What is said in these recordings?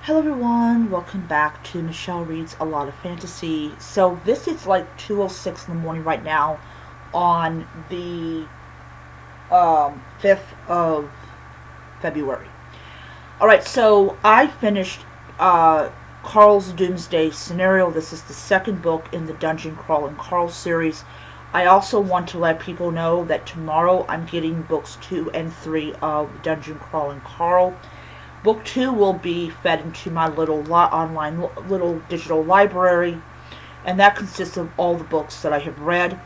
Hello everyone, welcome back to Michelle Reads a Lot of Fantasy. So this is like 2:06 in the morning right now on the 5th of February. Alright, so I finished Carl's Doomsday scenario. This is the second book in the Dungeon Crawl and Carl series. I also want to let people know that tomorrow I'm getting books 2 and 3 of Dungeon Crawl and Carl. Book 2 will be fed into my little online little digital library, and that consists of all the books that I have read.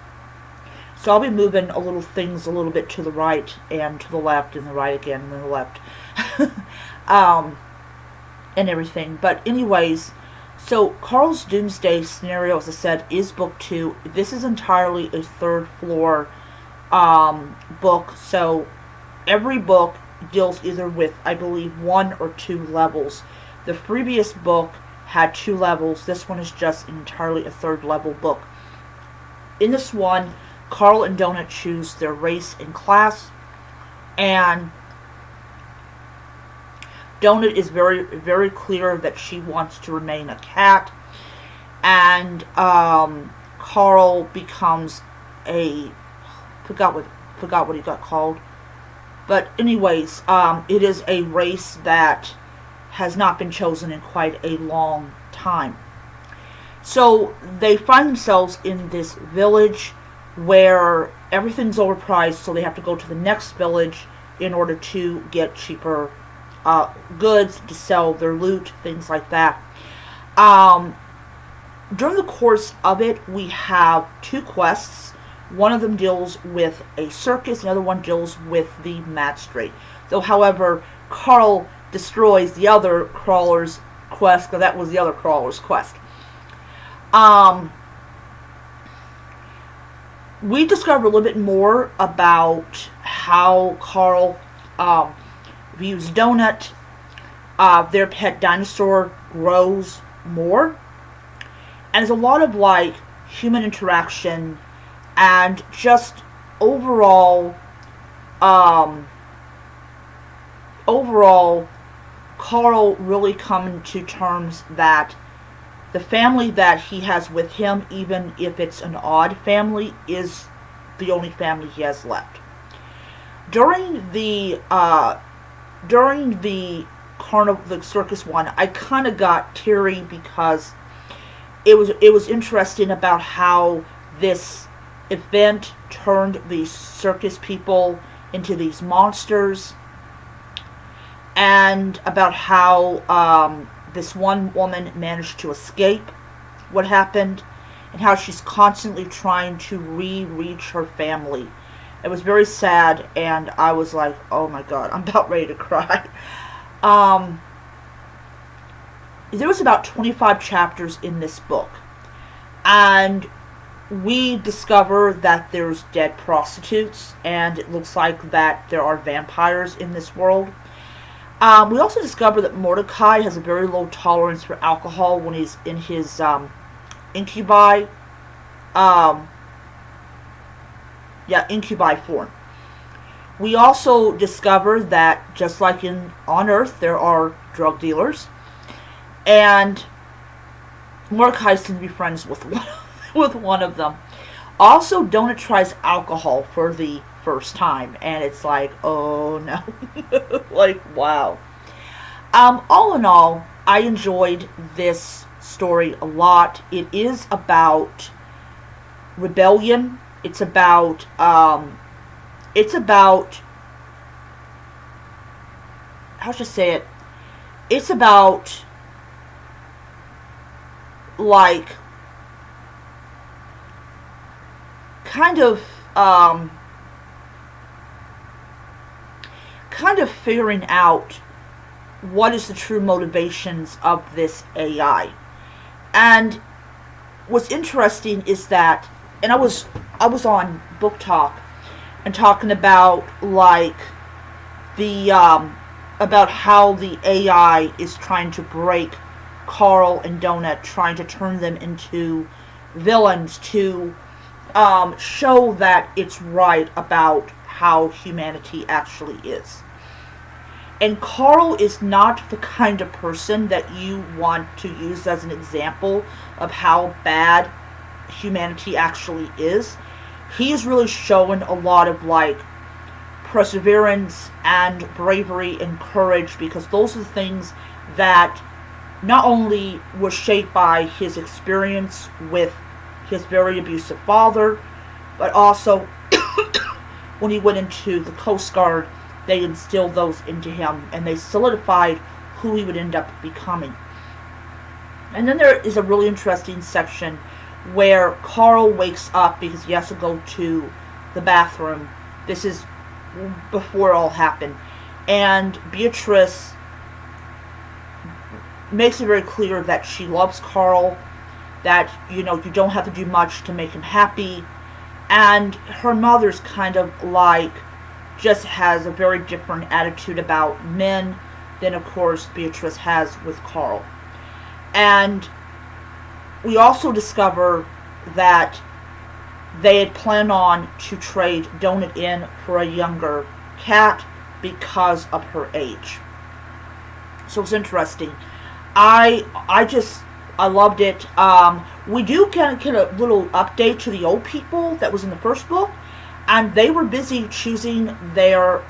So I'll be moving a little things a little bit to the right and to the left and the right again and then the left. And everything. But anyways, so Carl's Doomsday scenario, as I said, is book 2. This is entirely a third floor book. So every book deals either with, I believe, 1 or 2 levels. The previous book had 2 levels. This one is just entirely a third level book. In this one, Carl and Donut choose their race and class, and Donut is very, very clear that she wants to remain a cat, and Carl becomes a forgot what he got called. But anyways, it is a race that has not been chosen in quite a long time. So they find themselves in this village where everything's overpriced, so they have to go to the next village in order to get cheaper goods to sell their loot, things like that. During the course of it, we have 2 quests. One of them deals with a circus, another one deals with the magistrate. Though, however, Carl destroys the other crawler's quest, because that was the other crawler's quest. We discover a little bit more about how Carl views Donut. Their pet dinosaur grows more. And there's a lot of, like, human interaction and just overall, Carl really coming to terms that the family that he has with him, even if it's an odd family, is the only family he has left. During the carnival, the circus one, I kind of got teary because it was interesting about how this event turned these circus people into these monsters, and about how this one woman managed to escape what happened, and how she's constantly trying to reach her family. It was very sad, and I was like, oh my god, I'm about ready to cry. There was about 25 chapters in this book, and we discover that there's dead prostitutes, and it looks like that there are vampires in this world. We also discover that Mordecai has a very low tolerance for alcohol when he's in his incubi. Incubi form. We also discover that, just like on Earth, there are drug dealers, and Mordecai seems to be friends with one of them. Also, Donut tries alcohol for the first time, and it's like, oh no. Like, wow. All in all, I enjoyed this story a lot. It is about rebellion. It's about how should I say it? It's about, like, kind of figuring out what is the true motivations of this AI. And what's interesting is that, and I was on Book Talk and talking about, like, the about how the AI is trying to break Carl and Donut, trying to turn them into villains to show that it's right about how humanity actually is. And Carl is not the kind of person that you want to use as an example of how bad humanity actually is. He's really shown a lot of like perseverance and bravery and courage, because those are the things that not only was shaped by his experience with his very abusive father, but also when he went into the Coast Guard, they instilled those into him and they solidified who he would end up becoming. And then there is a really interesting section where Carl wakes up because he has to go to the bathroom. This is before it all happened. And Beatrice makes it very clear that she loves Carl, that, you don't have to do much to make him happy. And her mother's kind of like, just has a very different attitude about men than, of course, Beatrice has with Carl. And we also discover that they had planned on to trade Donut in for a younger cat because of her age. So it's interesting. I loved it. We do kind of get a little update to the old people that was in the first book, and they were busy choosing their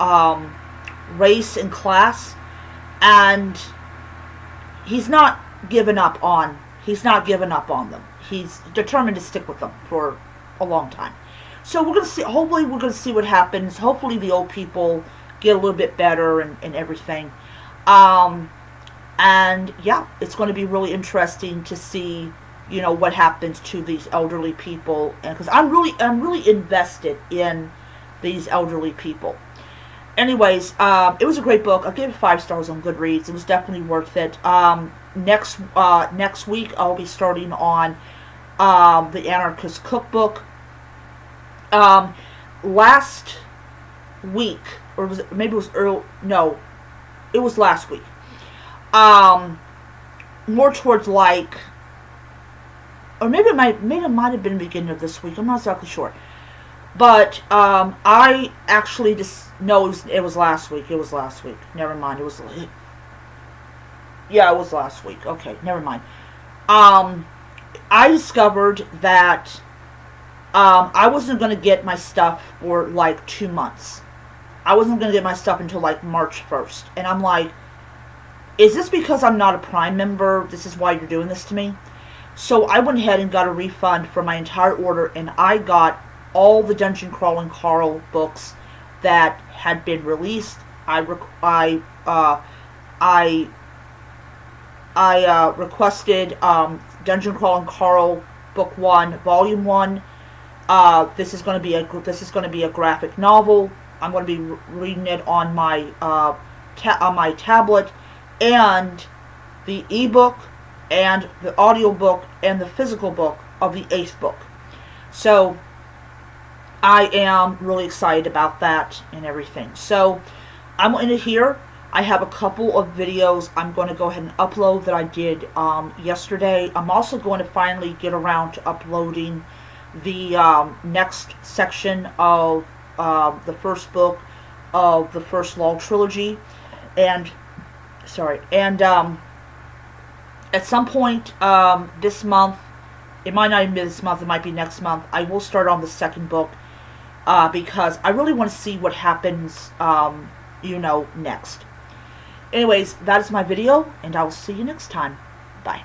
race and class, and he's not given up on them. He's determined to stick with them for a long time. So we're gonna see. Hopefully, we're gonna see what happens. Hopefully, the old people get a little bit better and everything. And yeah, it's going to be really interesting to see, what happens to these elderly people, and because I'm really invested in these elderly people. Anyways, it was a great book. I gave it 5 stars on Goodreads. It was definitely worth it. Next week I'll be starting on the Anarchist Cookbook. Last week, or was it, maybe it was early? No, it was last week. More towards like, or maybe it might have been the beginning of this week. I'm not exactly sure. But I actually it was last week. It was last week. Never mind. It was last week. Okay, never mind. I discovered that I wasn't going to get my stuff for like 2 months. I wasn't going to get my stuff until like March 1st. And I'm like, is this because I'm not a Prime member? This is why you're doing this to me? So I went ahead and got a refund for my entire order, and I got all the Dungeon Crawling Carl books that had been released. I requested Dungeon Crawling Carl Book 1, Volume 1. This is going to be a graphic novel. I'm going to be reading it on my tablet, and the ebook and the audiobook and the physical book of the 8th book. So I am really excited about that and everything. So I'm going to here. I have a couple of videos I'm going to go ahead and upload that I did yesterday. I'm also going to finally get around to uploading the next section of the first book of the First Law trilogy. And at some point this month, it might not even be this month, it might be next month, I will start on the second book because I really want to see what happens, next. Anyways, that is my video, and I will see you next time. Bye.